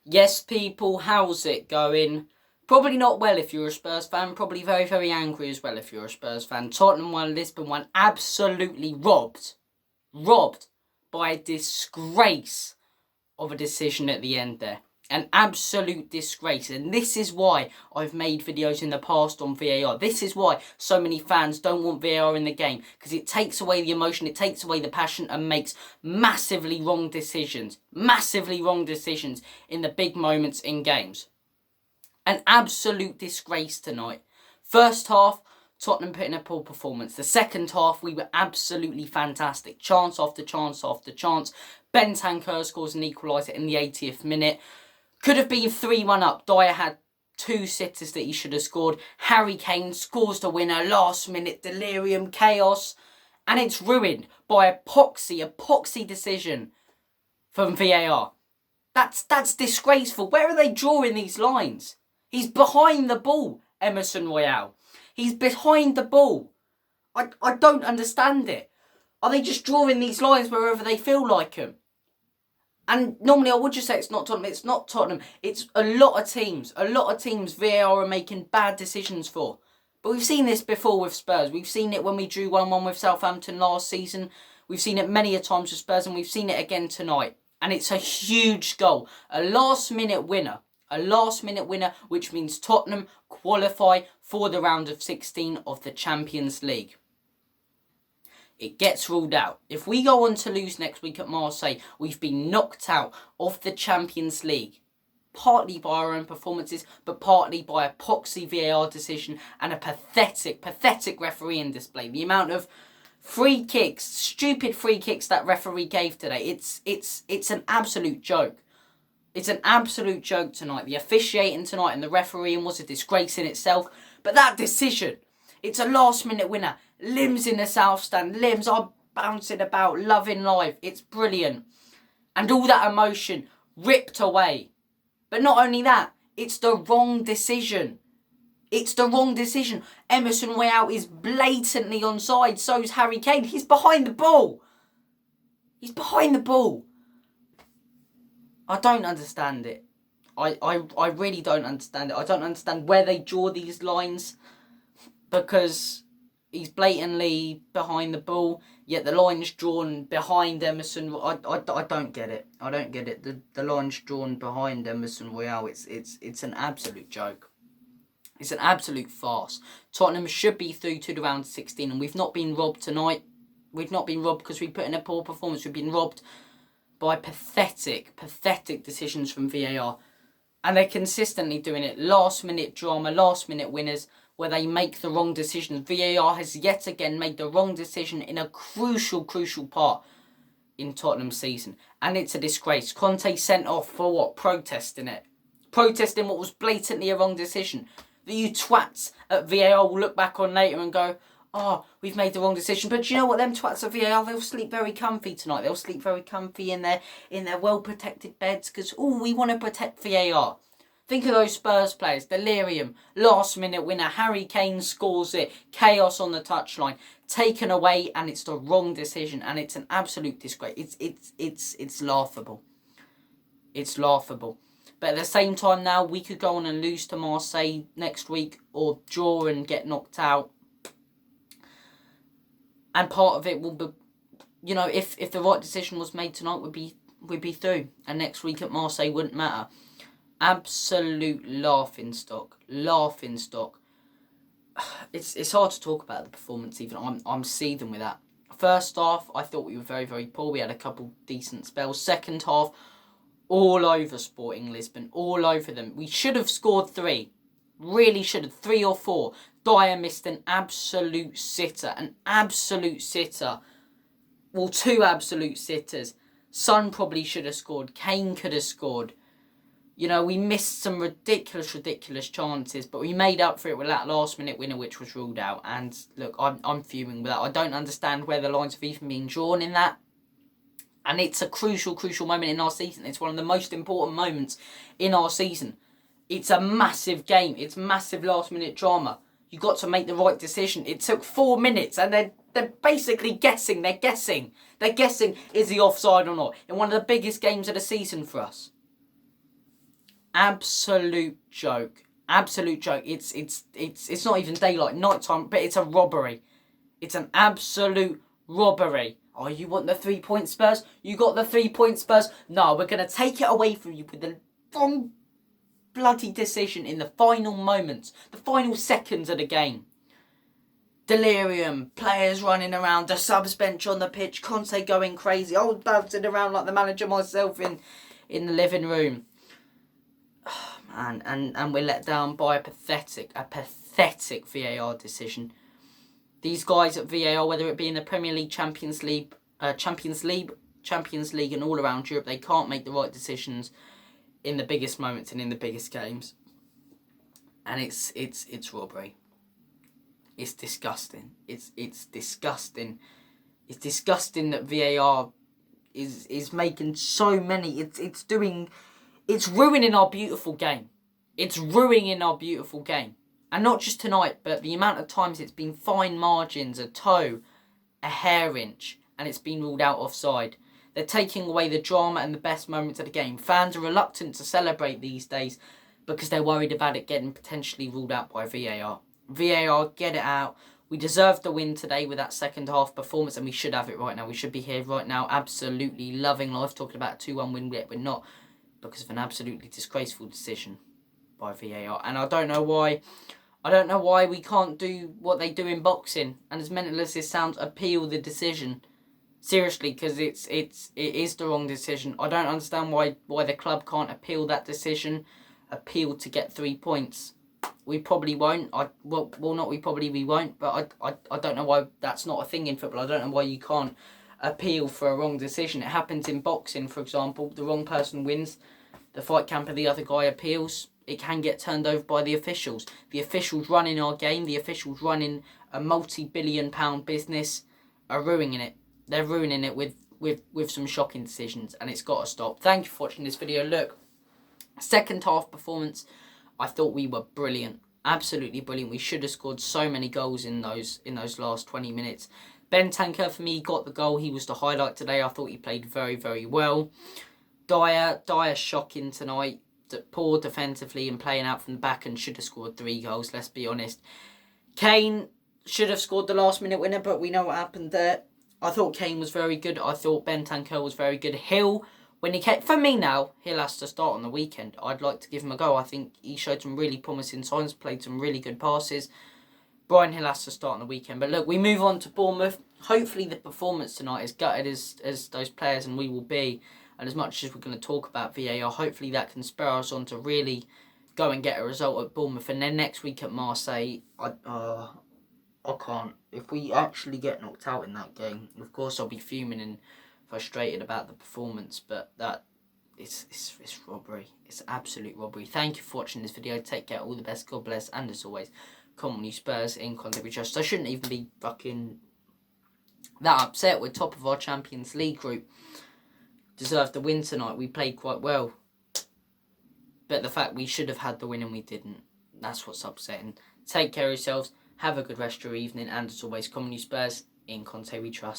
Yes, people, how's it going? Probably not well if you're a Spurs fan. Probably very, very angry as well if you're a Spurs fan. Tottenham won, Lisbon won. Absolutely robbed. Robbed by a disgrace of a decision at the end there. An absolute disgrace. And this is why I've made videos in the past on VAR. This is why so many fans don't want VAR in the game. Because it takes away the emotion, it takes away the passion and makes massively wrong decisions. Massively wrong decisions in the big moments in games. An absolute disgrace tonight. First half, Tottenham put in a poor performance. The second half, we were absolutely fantastic. Chance after chance after chance. Bentancur scores an equaliser in the 80th minute. Could have been 3-1 up. Dyer had two sitters that he should have scored. Harry Kane scores the winner. Last minute delirium, chaos. And it's ruined by epoxy decision from VAR. That's disgraceful. Where are they drawing these lines? He's behind the ball, Emerson Royale. He's behind the ball. I don't understand it. Are they just drawing these lines wherever they feel like them? And normally I would just say it's not Tottenham. It's not Tottenham. It's a lot of teams. A lot of teams VAR are making bad decisions for. But we've seen this before with Spurs. We've seen it when we drew 1-1 with Southampton last season. We've seen it many a times with Spurs and we've seen it again tonight. And it's a huge goal. A last-minute winner. A last-minute winner, which means Tottenham qualify for the round of 16 of the Champions League. It gets ruled out. If we go on to lose next week at Marseille, we've been knocked out of the Champions League. Partly by our own performances, but partly by a epoxy VAR decision and a pathetic refereeing display. The amount of free kicks, stupid free kicks that referee gave today, it's an absolute joke. It's an absolute joke tonight. The officiating tonight and the refereeing was a disgrace in itself. But that decision, it's a last-minute winner. Limbs in the south stand. Limbs are bouncing about, loving life. It's brilliant. And all that emotion ripped away. But not only that, it's the wrong decision. It's the wrong decision. Emerson Royale is blatantly onside. So is Harry Kane. He's behind the ball. He's behind the ball. I don't understand it. I really don't understand it. I don't understand where they draw these lines. Because he's blatantly behind the ball, yet the line's drawn behind Emerson. I don't get it. I don't get it. The line's drawn behind Emerson Royale. It's an absolute joke. It's an absolute farce. Tottenham should be through to the round of 16, and we've not been robbed tonight. We've not been robbed because we put in a poor performance. We've been robbed by pathetic decisions from VAR. And they're consistently doing it. Last-minute drama, last-minute winners, where they make the wrong decisions. VAR has yet again made the wrong decision in a crucial part in Tottenham's season. And it's a disgrace. Conte sent off for what? Protesting it. Protesting what was blatantly a wrong decision. That you twats at VAR will look back on later and go, oh, we've made the wrong decision. But do you know what? Them twats at VAR, they'll sleep very comfy tonight. They'll sleep very comfy in their well-protected beds because, we want to protect VAR. Think of those Spurs players. Delirium. Last-minute winner. Harry Kane scores it. Chaos on the touchline. Taken away, and it's the wrong decision. And it's an absolute disgrace. It's laughable. It's laughable. But at the same time now, we could go on and lose to Marseille next week, or draw and get knocked out. And part of it will be, if the right decision was made tonight, we'd be through. And next week at Marseille wouldn't matter. Absolute laughing stock. It's hard to talk about the performance even. I'm seething with that. First half, I thought we were very, very poor. We had a couple decent spells. Second half, all over Sporting Lisbon. All over them. We should have scored 3. Really should have. 3 or 4. Dyer missed an absolute sitter. Well, 2 absolute sitters. Son probably should have scored. Kane could have scored. We missed some ridiculous chances, but we made up for it with that last-minute winner, which was ruled out. And look, I'm fuming with that. I don't understand where the lines have even been drawn in that. And it's a crucial moment in our season. It's one of the most important moments in our season. It's a massive game. It's massive last-minute drama. You got to make the right decision. It took 4 minutes, and they're basically guessing. They're guessing, is he offside or not? In one of the biggest games of the season for us. absolute joke. Absolute joke. It's not even daylight, nighttime, but it's a robbery. It's an absolute robbery. Oh, you want the 3 point Spurs? You got the 3 point Spurs? No, we're going to take it away from you with the wrong bloody decision in the final moments, the final seconds of the game. Delirium, players running around, the subs bench on the pitch, Conte going crazy. I was bouncing around like the manager myself in the living room. Oh, man, and we're let down by a pathetic VAR decision. These guys at VAR, whether it be in the Premier League, Champions League, and all around Europe, they can't make the right decisions in the biggest moments and in the biggest games. And it's robbery. It's disgusting. It's disgusting. It's disgusting that VAR is making so many. It's ruining our beautiful game. It's ruining our beautiful game. And not just tonight, but the amount of times it's been fine margins, a toe, a hair inch, and it's been ruled out offside. They're taking away the drama and the best moments of the game. Fans are reluctant to celebrate these days because they're worried about it getting potentially ruled out by VAR. VAR, get it out. We deserved the win today with that second half performance, and we should have it right now. We should be here right now absolutely loving life, talking about a 2-1 win, yet we're not, because of an absolutely disgraceful decision by VAR. And I don't know why we can't do what they do in boxing, and as mental as this sounds, appeal the decision. Seriously, because it is the wrong decision. I don't understand why the club can't appeal that decision, appeal to get 3 points. We probably won't. We won't. But I don't know why that's not a thing in football. I don't know why you can't appeal for a wrong decision. It happens in boxing, for example. The wrong person wins. The fight camp of the other guy appeals. It can get turned over by the officials. The officials running our game, the officials running a multi-billion-pound business are ruining it. They're ruining it with some shocking decisions, and it's got to stop. Thank you for watching this video. Look, second half performance, I thought we were brilliant. Absolutely brilliant. We should have scored so many goals in those last 20 minutes. Bentancur, for me, got the goal. He was the highlight today. I thought he played very, very well. Dyer shocking tonight. Poor defensively and playing out from the back, and should have scored 3 goals, let's be honest. Kane should have scored the last minute winner, but we know what happened there. I thought Kane was very good. I thought Bentancur was very good. Hill, when he came, for me now, Hill has to start on the weekend. I'd like to give him a go. I think he showed some really promising signs, played some really good passes. Brian Hill has to start on the weekend. But look, we move on to Bournemouth. Hopefully the performance tonight is gutted as those players, and we will be. And as much as we're going to talk about VAR, hopefully that can spur us on to really go and get a result at Bournemouth. And then next week at Marseille, I can't. If we actually get knocked out in that game, of course I'll be fuming and frustrated about the performance. But it's robbery. It's absolute robbery. Thank you for watching this video. Take care. All the best. God bless. And as always, come on, you Spurs, in contact with trust. I shouldn't even be fucking that upset. We're top of our Champions League group. Deserved the win tonight. We played quite well. But the fact we should have had the win and we didn't, that's what's upsetting. Take care of yourselves. Have a good rest of your evening. And as always, come on, you Spurs, in Conte we trust.